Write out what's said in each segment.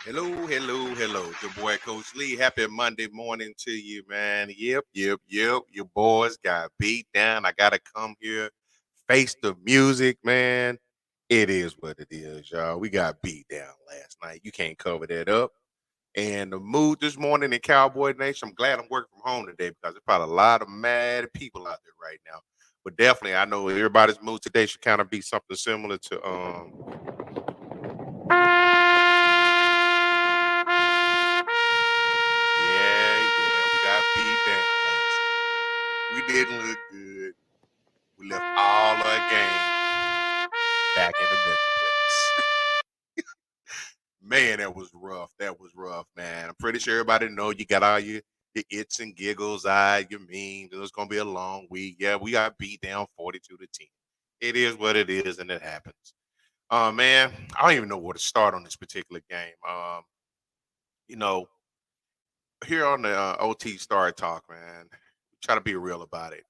Hello, hello, hello. Your boy Coach Lee. Happy Monday morning to you, man. Yep. Your boys got beat down. I gotta come here, face the music, man. It is what it is, y'all. We got beat down last night. You can't cover that up. And the mood this morning in Cowboy Nation, I'm glad I'm working from home today because there's probably a lot of mad people out there right now. But definitely, I know everybody's mood today should kind of be something similar to yeah, we got beat down last night. We didn't look good. We left all our game back in the Metroplex. Man, that was rough. That was rough, man. I'm pretty sure everybody know you got all your its and giggles, your memes. It's gonna be a long week. Yeah, we got beat down 42-10. It is what it is, and it happens. Man, I don't even know where to start on this particular game. You know, here on the OT Star Talk, man, try to be real about it.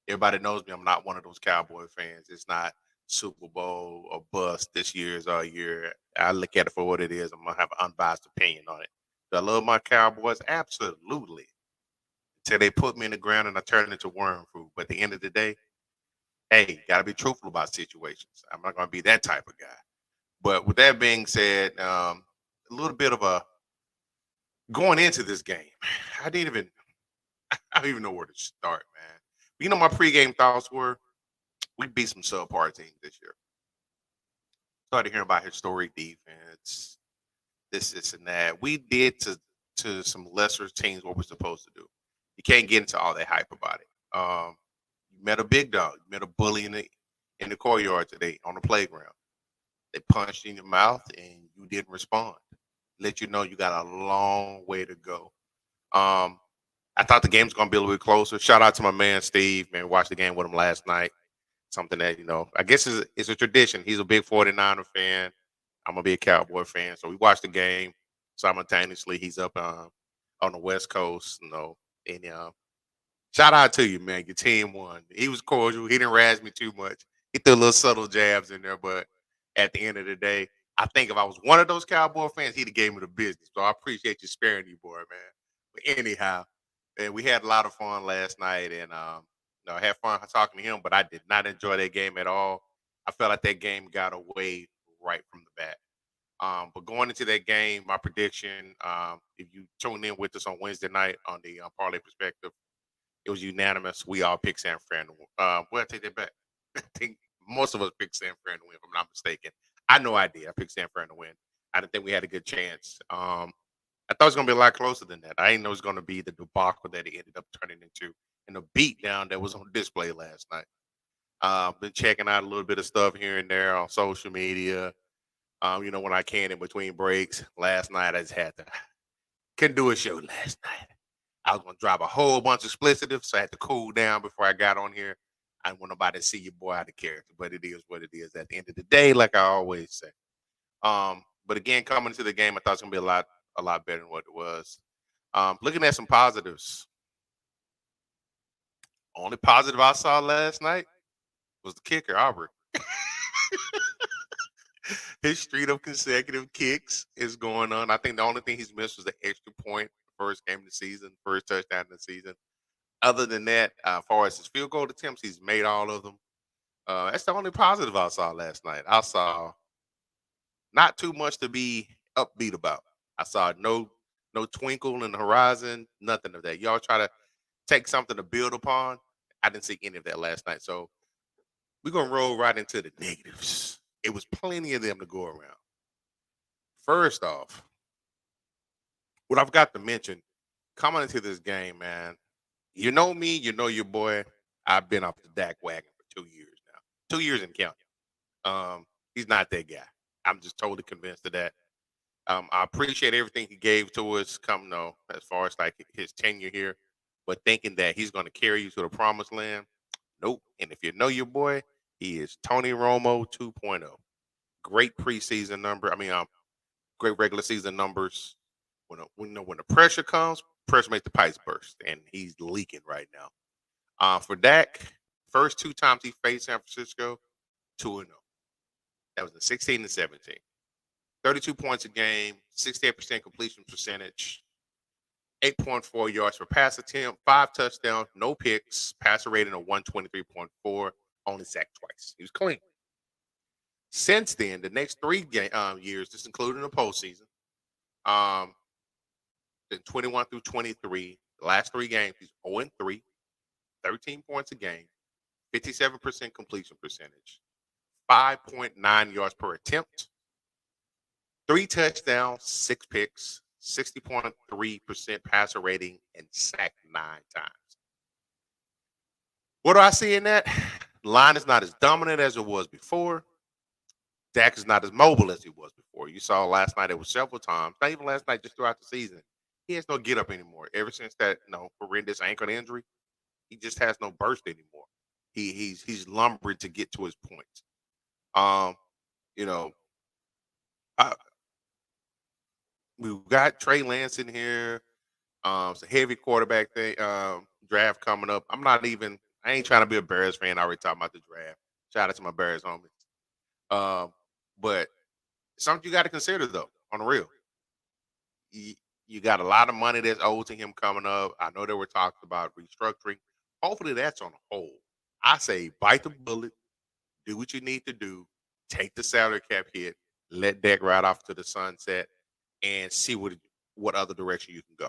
Everybody knows me. I'm not one of those Cowboy fans. It's not Super Bowl or bust. This year is our year. I look at it for what it is. I'm gonna have an unbiased opinion on it. Do I love my Cowboys? Absolutely. Until they put me in the ground and I turn into worm food. But at the end of the day, hey, gotta be truthful about situations. I'm not gonna be that type of guy. But with that being said, a little bit of a going into this game, I didn't even I don't even know where to start, man. You know, my pregame thoughts were we beat some subpar teams this year. Started hearing about historic defense, this, and that. We did to some lesser teams what we're supposed to do. You can't get into all that hype about it. You met a big dog, you met a bully in the courtyard today on the playground. They punched you in your mouth and you didn't respond. Let you know you got a long way to go. Um, I thought the game's gonna be a little bit closer. Shout out to my man Steve, man. Watched the game with him last night. Something that, I guess is a tradition. He's a big 49er fan. I'm a big Cowboy fan. So we watched the game simultaneously. He's up on the West Coast, and shout out to you, man. Your team won. He was cordial. He didn't razz me too much. He threw little subtle jabs in there, but at the end of the day, I think if I was one of those Cowboy fans, he'd have gave me the business. So I appreciate you sparing you, boy, man. But anyhow, and we had a lot of fun last night, and I had fun talking to him. But I did not enjoy that game at all. I felt like that game got away right from the bat. But going into that game, my prediction, if you tuned in with us on Wednesday night on the parlay perspective, it was unanimous. We all picked San Fran to win. Well, I take that back. I think most of us picked San Fran to win, if I'm not mistaken. I had no idea. I picked San Fran to win. I didn't think we had a good chance. I thought it was going to be a lot closer than that. I didn't know it was going to be the debacle that it ended up turning into and the beatdown that was on display last night. Been checking out a little bit of stuff here and there on social media. When I can in between breaks. Last night I just had to couldn't do a show last night. I was gonna drop a whole bunch of explicitives, so I had to cool down before I got on here. I didn't want nobody to see your boy out of character, but it is what it is at the end of the day, like I always say. But again, coming to the game, I thought it was gonna be a lot better than what it was. Looking at some positives. Only positive I saw last night was the kicker, Aubrey. His streak of consecutive kicks is going on. I think the only thing he's missed was the extra point first game of the season, first touchdown of the season. Other than that, as far as his field goal attempts, he's made all of them. That's the only positive I saw last night. I saw not too much to be upbeat about. I saw no twinkle in the horizon, nothing of that. Y'all try to take something to build upon. I didn't see any of that last night. So we're gonna roll right into the negatives. It was plenty of them to go around. First off, what I've got to mention coming into this game, man. You know me, you know your boy. I've been off the Dak wagon for 2 years now. 2 years and counting. He's not that guy. I'm just totally convinced of that. I appreciate everything he gave to us, as far as like his tenure here, but thinking that he's going to carry you to the promised land, nope. And if you know your boy, he is Tony Romo 2.0. Great preseason number. Great regular season numbers. When the pressure comes, pressure makes the pipes burst, and he's leaking right now. For Dak, first two times he faced San Francisco, 2-0. That was in 16 and 17. 32 points a game, 68% completion percentage, 8.4 yards per pass attempt, 5 touchdowns, no picks, passer rating of 123.4, only sacked twice. He was clean. Since then, the next years, just including the postseason, um, the 21 through 23, the last 3 games, he's 0-3, 13 points a game, 57% completion percentage, 5.9 yards per attempt, 3 touchdowns, 6 picks, 60.3% passer rating, and sacked 9 times. What do I see in that? The line is not as dominant as it was before. Dak is not as mobile as he was before. You saw last night, it was several times, not even last night, just throughout the season. He has no get up anymore. Ever since that horrendous ankle injury, he just has no burst anymore. He's lumbering to get to his points. Um, you know, I, we've got Trey Lance in here. It's a heavy quarterback thing, draft coming up. I ain't trying to be a Bears fan. I already talked about the draft. Shout out to my Bears homies. But something you got to consider though, on the real. You got a lot of money that's owed to him coming up. I know there were talks about restructuring. Hopefully that's on hold. I say bite the bullet, do what you need to do, take the salary cap hit, let Dak ride off to the sunset, and see what other direction you can go,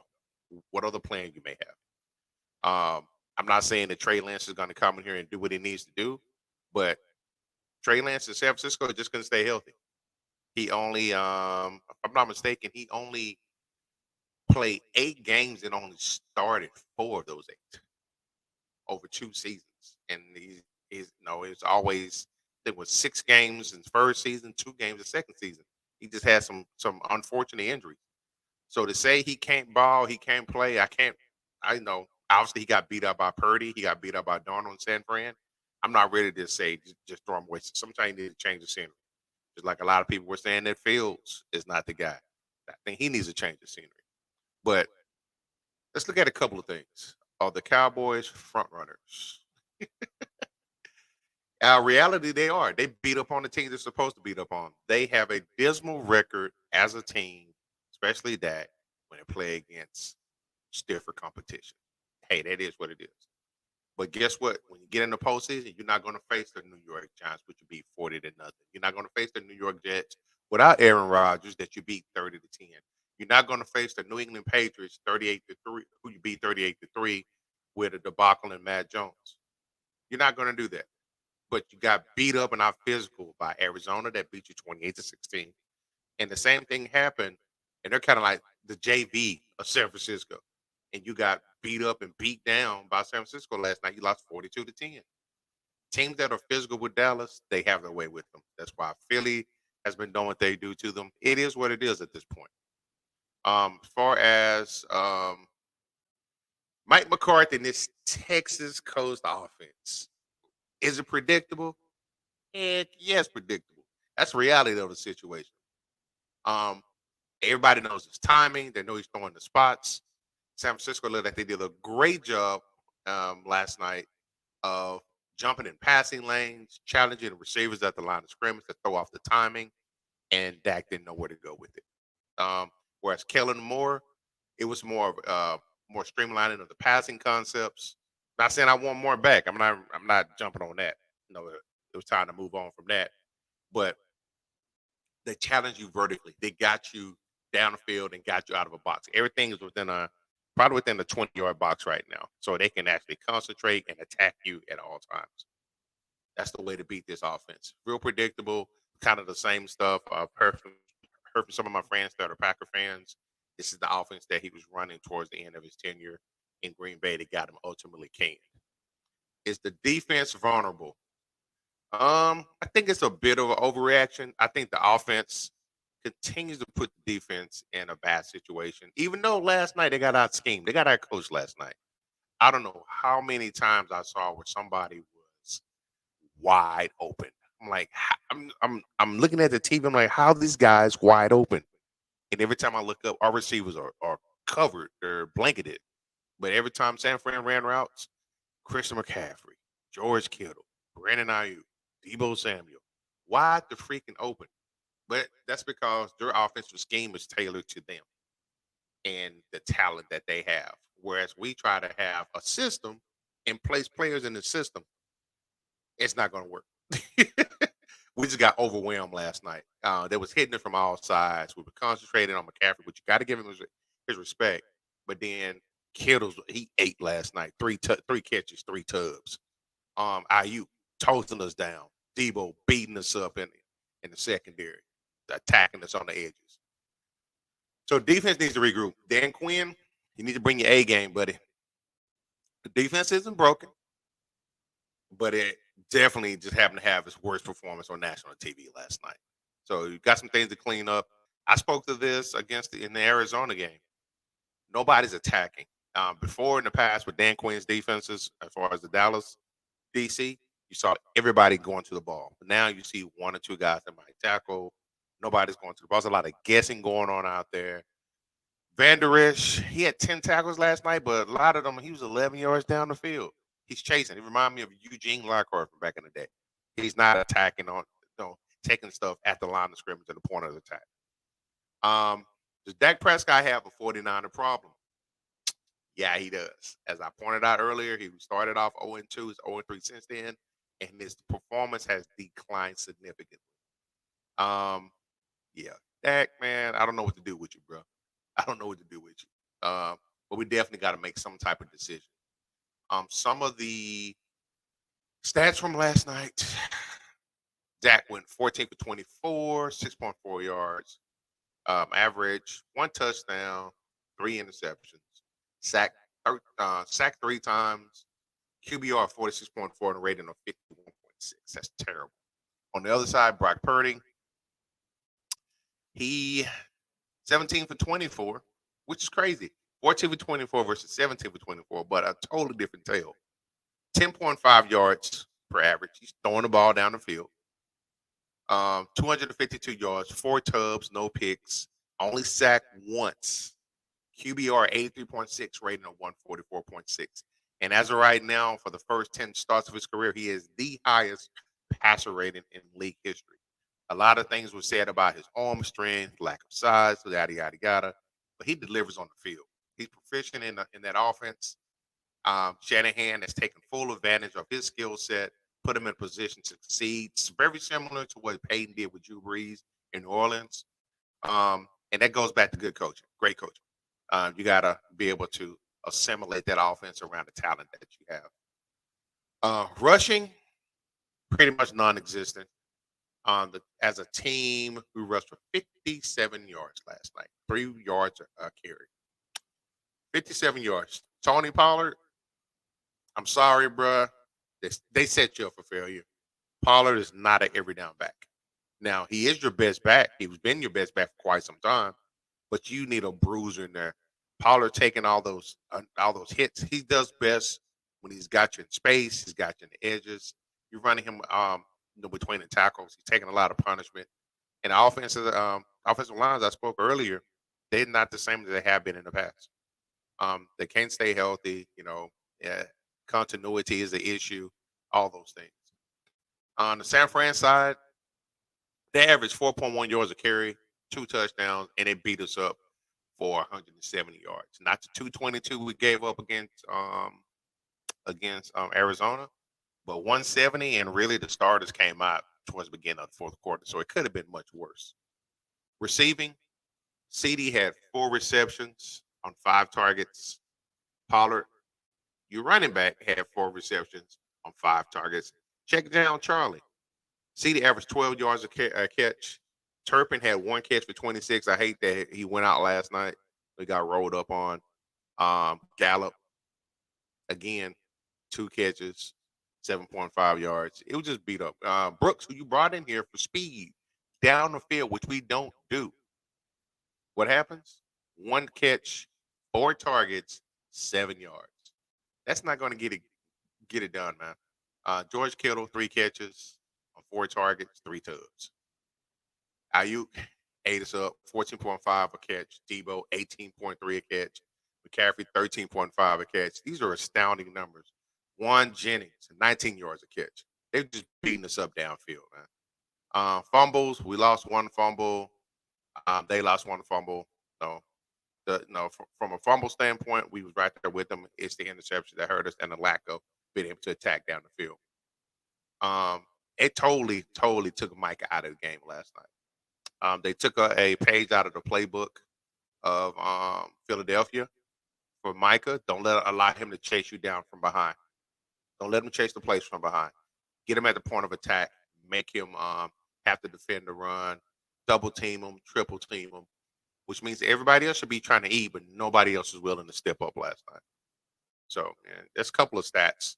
what other plan you may have. I'm not saying that Trey Lance is going to come in here and do what he needs to do, but Trey Lance in San Francisco is just going to stay healthy. He only, if I'm not mistaken, he only played 8 games and only started 4 of those 8 over 2 seasons. And it's always, it was 6 games in the first season, 2 games the second season. He just had some unfortunate injuries. So to say he can't ball, he can't play, I know. Obviously, he got beat up by Purdy. He got beat up by Darnold and San Fran. I'm not ready to say just throw him away. Sometimes you need to change the scenery. Just like a lot of people were saying that Fields is not the guy. I think he needs to change the scenery. But let's look at a couple of things. Are the Cowboys front runners? Reality, they are. They beat up on the team they're supposed to beat up on. They have a dismal record as a team, especially that when they play against stiffer competition. Hey, that is what it is. But guess what? When you get in the postseason, you're not going to face the New York Giants, which you beat 40-0. You're not going to face the New York Jets without Aaron Rodgers, that you beat 30-10. You're not going to face the New England Patriots 38-3, who you beat 38-3 with a debacle in Matt Jones. You're not going to do that. But you got beat up and out physical by Arizona that beat you 28-16. And the same thing happened, and they're kind of like the JV of San Francisco. And you got beat up and beat down by San Francisco last night. You lost 42-10. Teams that are physical with Dallas, they have their way with them. That's why Philly has been doing what they do to them. It is what it is at this point. As far as Mike McCarthy and this Texas Coast offense, is it predictable? Heck, yes, predictable. That's the reality of the situation. Everybody knows his timing. They know he's throwing the spots. San Francisco looked like they did a great job last night of jumping in passing lanes, challenging the receivers at the line of scrimmage to throw off the timing, and Dak didn't know where to go with it. Whereas Kellen Moore, it was more streamlining of the passing concepts. Not saying I want more back. I'm not jumping on that. It was time to move on from that. But they challenge you vertically. They got you down the field and got you out of a box. Everything is probably within the 20-yard box right now. So they can actually concentrate and attack you at all times. That's the way to beat this offense. Real predictable, kind of the same stuff. I've heard from some of my friends that are Packer fans. This is the offense that he was running towards the end of his tenure in Green Bay that got him ultimately canned. Is the defense vulnerable? I think it's a bit of an overreaction. I think the offense continues to put the defense in a bad situation. Even though last night they got out schemed. They got out coached last night. I don't know how many times I saw where somebody was wide open. I'm like, I'm looking at the TV. I'm like, how are these guys wide open? And every time I look up, our receivers are covered. They're blanketed. But every time San Fran ran routes, Christian McCaffrey, George Kittle, Brandon Ayuk, Deebo Samuel, wide the freaking open. But that's because their offensive scheme is tailored to them and the talent that they have. Whereas we try to have a system and place players in the system, it's not going to work. We just got overwhelmed last night. They was hitting it from all sides. We were concentrating on McCaffrey, but you got to give him his respect. But then Kittle's he ate last night. Three catches, 3 tubs. IU toasting us down. Debo beating us up in the secondary, attacking us on the edges. So defense needs to regroup. Dan Quinn, you need to bring your A game, buddy. The defense isn't broken, but it definitely just happened to have its worst performance on national TV last night. So you got some things to clean up. I spoke to this in the Arizona game. Nobody's attacking. Before in the past with Dan Quinn's defenses, as far as the Dallas DC, you saw everybody going to the ball. But now you see 1 or 2 guys that might tackle. Nobody's going to the ball. There's a lot of guessing going on out there. Van Der Esch, he had 10 tackles last night, but a lot of them, he was 11 yards down the field. He's chasing. He reminded me of Eugene Lockhart from back in the day. He's not attacking taking stuff at the line of scrimmage at the point of the attack. Does Dak Prescott have a 49er problem? Yeah, he does. As I pointed out earlier, he started off 0-2, he's 0-3 since then, and his performance has declined significantly. Yeah, Dak, man, I don't know what to do with you, bro. I don't know what to do with you. But we definitely got to make some type of decision. Some of the stats from last night, Dak went 14 for 24, 6.4 yards, average, 1 touchdown, 3 interceptions, sacked 3 times, QBR 46.4, and a rating of 51.6. That's terrible. On the other side, Brock Purdy, he 17 for 24, which is crazy. 14 for 24 versus 17 for 24, but a totally different tale. 10.5 yards per average. He's throwing the ball down the field. 252 yards, 4 tubs, no picks, only sacked once. QBR 83.6, rating of 144.6. And as of right now, for the first 10 starts of his career, he is the highest passer rating in league history. A lot of things were said about his arm strength, lack of size, yada, yada, yada. But he delivers on the field. He's proficient in that offense. Shanahan has taken full advantage of his skill set, put him in position to succeed. It's very similar to what Peyton did with Drew Brees in New Orleans. And that goes back to good coaching, great coaching. You got to be able to assimilate that offense around the talent that you have. Rushing, pretty much non-existent. As a team, we rushed for 57 yards last night, 3 yards a carry. 57 yards. Tony Pollard, I'm sorry, bruh. They set you up for failure. Pollard is not an every down back. Now, he is your best back. He's been your best back for quite some time, but you need a bruiser in there. Pollard taking all those hits. He does best when he's got you in space. He's got you in the edges. You're running him between the tackles. He's taking a lot of punishment. And the offensive lines I spoke earlier, they're not the same as they have been in the past. They can't stay healthy. Continuity is an issue. All those things. On the San Fran side, they averaged 4.1 yards a carry, 2 touchdowns, and they beat us up for 170 yards. Not the 222 we gave up against Arizona, but 170, and really the starters came out towards the beginning of the fourth quarter, so it could have been much worse. Receiving, CD had 4 receptions on 5 targets. Pollard, your running back, had 4 receptions on 5 targets. Check down Charlie. CD averaged 12 yards a catch. Turpin had 1 catch for 26. I hate that he went out last night. He got rolled up on. Gallup, again, 2 catches, 7.5 yards. It was just beat up. Brooks, who you brought in here for speed down the field, which we don't do. What happens? 1 catch, 4 targets, 7 yards. That's not going to get it done, man. George Kittle, 3 catches on 4 targets, 3 tubs. Ayuk ate us up, 14.5 a catch. Debo, 18.3 a catch. McCaffrey, 13.5 a catch. These are astounding numbers. Juan Jennings, 19 yards a catch. They're just beating us up downfield, Fumbles, we lost one fumble. They lost one fumble. So from a fumble standpoint, we was right there with them. It's the interception that hurt us and the lack of being able to attack down the field. It totally took Micah out of the game last night. They took a page out of the playbook of Philadelphia for Micah. Don't allow him to chase you down from behind. Don't let him chase the plays from behind. Get him at the point of attack. Make him have to defend the run, double team him, triple team him, which means everybody else should be trying to eat, but nobody else is willing to step up last night. So, man, there's a couple of stats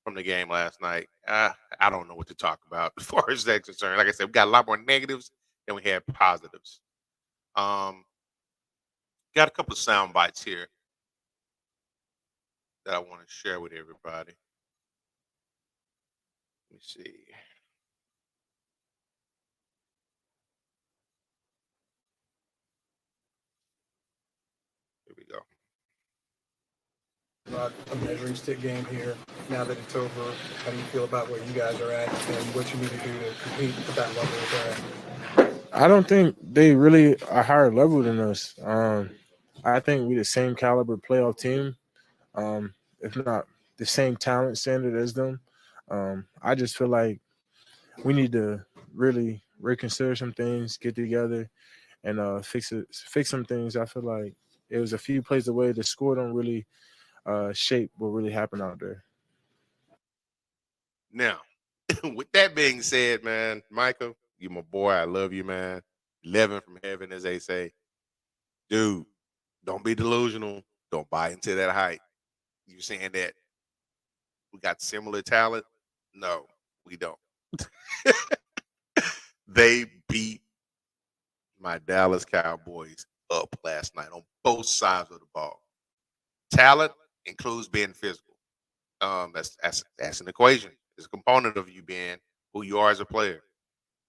from the game last night. I don't know what to talk about as far as that's concerned. Like I said, we got a lot more negatives than we had positives. Got a couple of sound bites here that I want to share with everybody. Let me see. Here we go. About a measuring stick game here. Now that it's over, how do you feel about where you guys are at and what you need to do to compete at that level with I don't think they really are higher level than us. I think we're the same caliber playoff team, if not the same talent standard as them. I just feel like we need to really reconsider some things, get together, and fix some things. I feel like it was a few plays away. The score don't really shape what really happened out there. Now, with that being said, man, Michael, you my boy. I love you, man. 11 from heaven, as they say. Dude, don't be delusional. Don't buy into that hype. You saying that we got similar talent? No, we don't. They beat my Dallas Cowboys up last night on both sides of the ball. Talent includes being physical. That's an equation. It's a component of you being who you are as a player.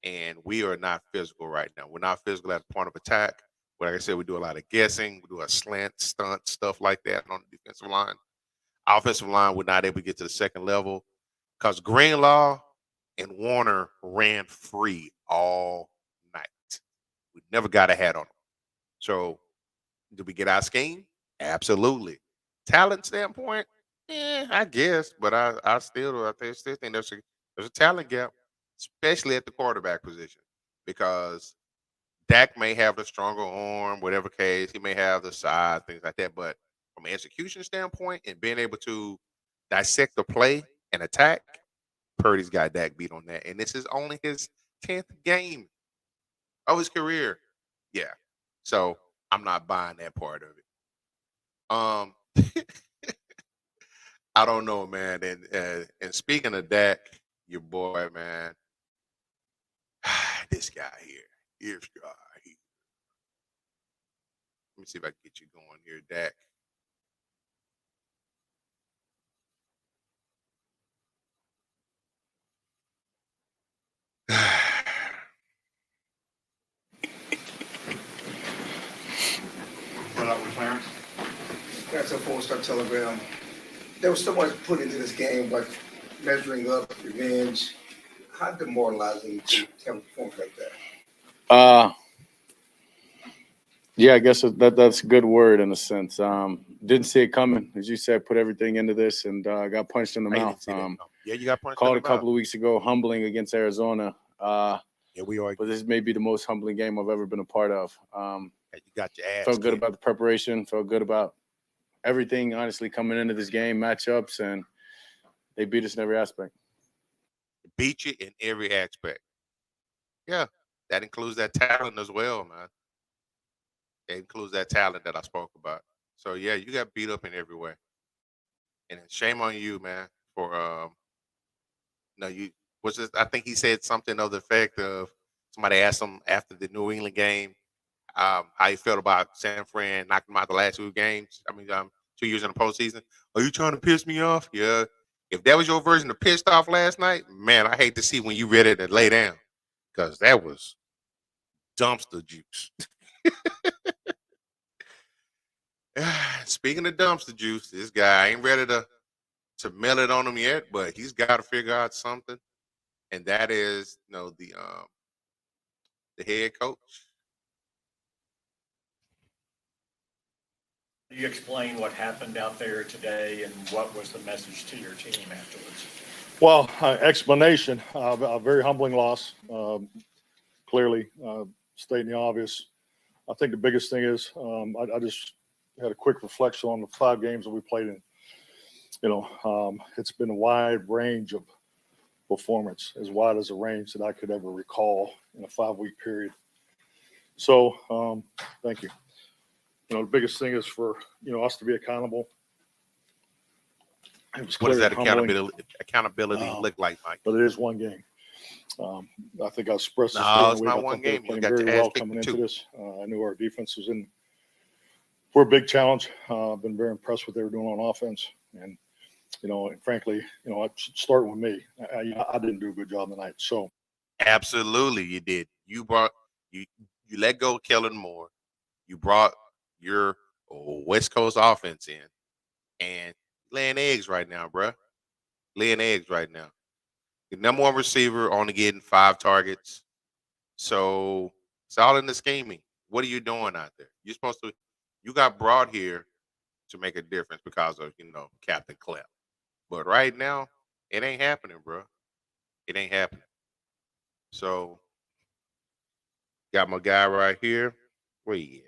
And we are not physical right now. We're not physical at the point of attack. Like I said, we do a lot of guessing. We do a slant, stunt, stuff like that on the defensive line. Offensive line, we're not able to get to the second level because Greenlaw and Warner ran free all night. We never got a hat on them. So, did we get our scheme? Absolutely. Talent standpoint, I guess, but I still think there's a talent gap, especially at the quarterback position, because Dak may have the stronger arm, whatever case, he may have the size, things like that. But from an execution standpoint and being able to dissect the play and attack, Purdy's got Dak beat on that. And this is only his 10th game of his career. Yeah. So I'm not buying that part of it. I don't know, man. And speaking of Dak, your boy, man, this guy here. This guy here. Let me see if I can get you going here, Dak. What up with Clarence? That's a 4-star telegram. There was so much put into this game, but measuring up, revenge, how demoralizing to have a performance like that? Yeah, I guess that's a good word in a sense. Didn't see it coming, as you said. Put everything into this and got punched in the mouth. Yeah, you got punched. Called a couple of weeks ago, humbling against Arizona. Yeah, we are. But this may be the most humbling game I've ever been a part of. You got your ass. Felt good about the preparation. Felt good about everything. Honestly, coming into this game, matchups, and they beat us in every aspect. Beat you in every aspect. Yeah, that includes that talent as well, man. It includes that talent that I spoke about. So yeah, you got beat up in every way, and shame on you, man. For no, you was just. I think he said something of the effect of somebody asked him after the New England game how he felt about San Fran knocking him out the last 2 games. I mean, 2 years in the postseason. Are you trying to piss me off? Yeah. If that was your version of pissed off last night, man, I hate to see when you ready to lay down because that was dumpster juice. Speaking of dumpster juice, this guy ain't ready to mail it on him yet, but he's got to figure out something, and that is, the the head coach. You explain what happened out there today and what was the message to your team afterwards? Well, explanation, a very humbling loss, clearly stating the obvious. I think the biggest thing is I just had a quick reflection on the 5 games that we played in. It's been a wide range of performance, as wide as a range that I could ever recall in a 5-week period. So thank you. The biggest thing is for, us to be accountable. What does that accountability look like, Mike? But it is one game. I think I expressed this. No, it's not one game. You got very well coming into this. I knew our defense was in for a big challenge. I've been very impressed with what they were doing on offense. And, and frankly, it should start with me. I didn't do a good job tonight. So absolutely you did. You let go of Kellen Moore. You brought your West Coast offense in, and laying eggs right now, bruh. Laying eggs right now. The number 1 receiver only getting 5 targets. So it's all in the scheming. What are you doing out there? You got brought here to make a difference because of, Captain Clem. But right now, it ain't happening, bro. It ain't happening. So got my guy right here. Where you at?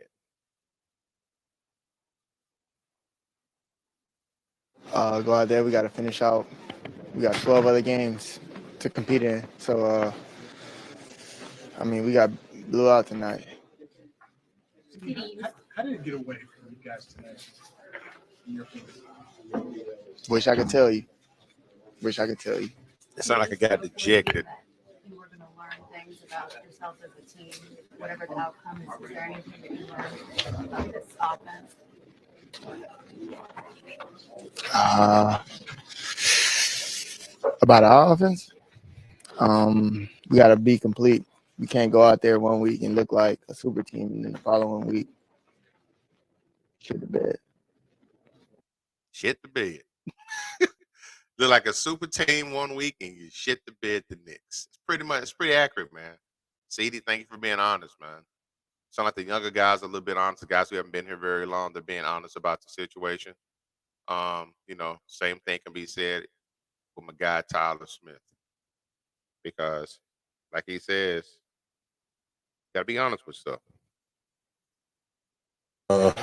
Go out there. We got to finish out. We got 12 other games to compete in. So, we got blew out tonight. How did it get away from you guys tonight? Wish I could tell you. It sounded like I got dejected. You were going to learn things about yourself as a team, whatever the outcome is. Is there anything that you learned about this offense? About our offense, we got to be complete. We can't go out there one week and look like a super team, and then the following week, shit the bed. Shit the bed. Look like a super team one week and you shit the bed the next. It's pretty accurate, man. CD, thank you for being honest, man. Sound like the younger guys are a little bit honest. The guys who haven't been here very long, they're being honest about the situation. Same thing can be said with my guy Tyler Smith. Because, like he says, gotta be honest with stuff.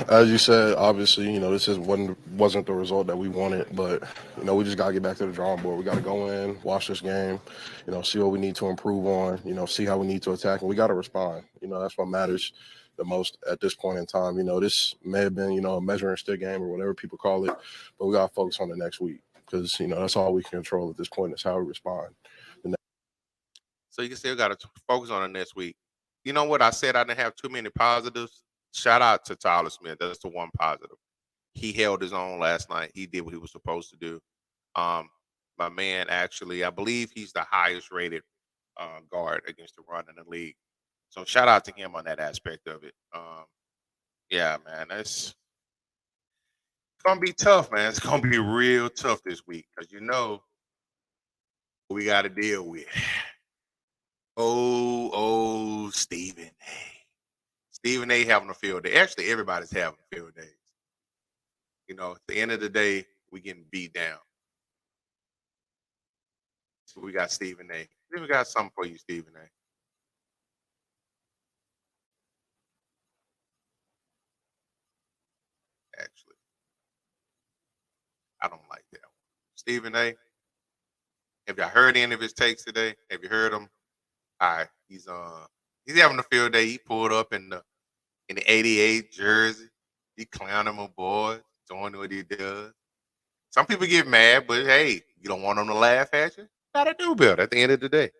As you said, obviously, this wasn't the result that we wanted, but we just gotta get back to the drawing board. We gotta go in, watch this game, see what we need to improve on, see how we need to attack, and we gotta respond. That's what matters the most at this point in time. This may have been, a measuring stick game or whatever people call it, but we gotta focus on the next week because that's all we can control at this point is how we respond. So you can still gotta focus on the next week. You know what? I said I didn't have too many positives. Shout out to Tyler Smith. That's the one positive. He held his own last night. He did what he was supposed to do. My man, actually, I believe he's the highest rated guard against the run in the league. So shout out to him on that aspect of it. Yeah, man, it's gonna be tough, man. It's gonna be real tough this week because we got to deal with. Oh, Stephen A. Stephen A. having a field day. Actually, everybody's having field days. At the end of the day, we getting beat down. So we got Stephen A. Then we got something for you, Stephen A. Actually, I don't like that one. Stephen A. Have y'all heard any of his takes today? Have you heard him? All right, he's having a field day. He pulled up in the 88 jersey. He clowning my boys, doing what he does. Some people get mad, but hey, you don't want them to laugh at you? Gotta do better at the end of the day.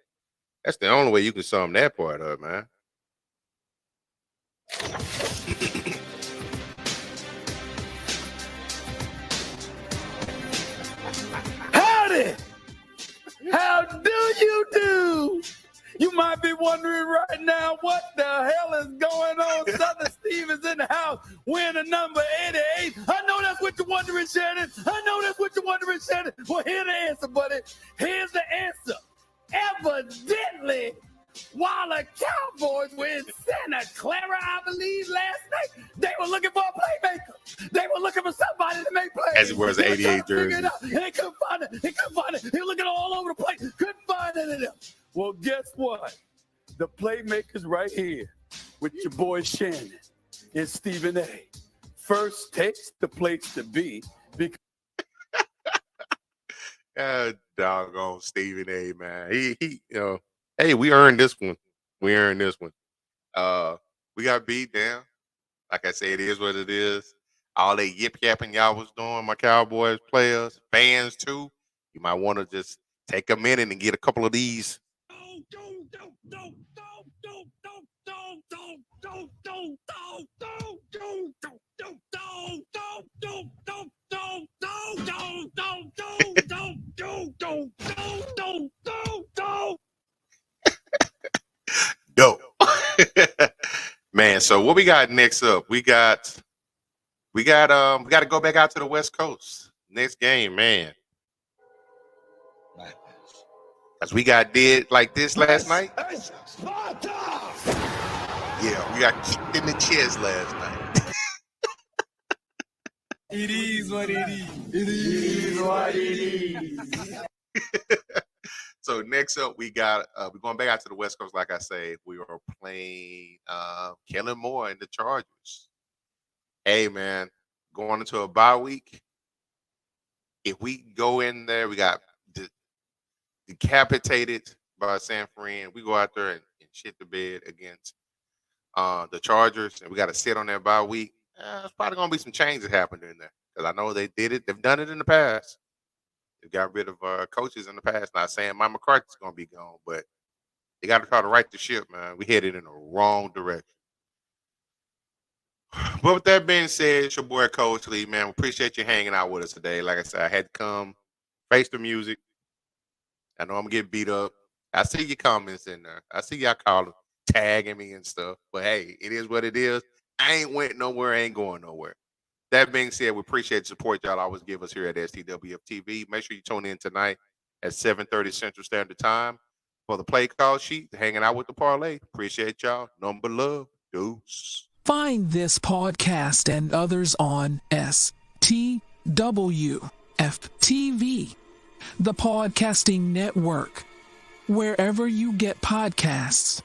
That's the only way you can sum that part up, man. Howdy! How do you do? You might be wondering right now what the hell is going on. Southern Stevens in the house, winning number 88. I know that's what you're wondering, Shannon. Well, here's the answer, buddy. Here's the answer. Evidently, while the Cowboys were in Santa Clara, I believe, last night, they were looking for a playmaker. They were looking for somebody to make plays. As it wears the 88 jersey. They couldn't find it. They couldn't find it. They were looking all over the place. Couldn't find it in them. Well, guess what? The playmakers right here with your boy Shannon and Stephen A. First takes the place to be because doggone Stephen A, man. He hey, we earned this one. We earned this one. We got beat down. Like I said, it is what it is. All that yip yapping y'all was doing, my Cowboys players, fans too. You might want to just take a minute and get a couple of these. Dope. Man, so what we got next up? We got to go back out to the West Coast. Next game, man. As we did like this last night. Yeah, we got kicked in the chest last night. it is what it is. It is what it is. So next up, we got we're going back out to the West Coast. Like I say, we are playing Kellen Moore and the Chargers. Hey, man, going into a bye week. If we go in there, we got decapitated by San Fran. We go out there and shit the bed against the Chargers, and we got to sit on that bye week. There's probably going to be some changes happening in there because I know they did it. They've done it in the past. They got rid of coaches in the past. Not saying Mike McCarthy's going to be gone, but they got to try to right the ship, man. We headed in the wrong direction. But with that being said, it's your boy Coach Lee, man. We appreciate you hanging out with us today. Like I said, I had to come face the music. I know I'm getting beat up. I see your comments in there. I see y'all calling, tagging me and stuff. But hey, it is what it is. I ain't went nowhere. I ain't going nowhere. That being said, we appreciate the support y'all always give us here at STWF-TV. Make sure you tune in tonight at 7:30 Central Standard Time for the play call sheet, hanging out with the parlay. Appreciate y'all. Number love. Deuce. Find this podcast and others on STWF-TV, the podcasting network, wherever you get podcasts.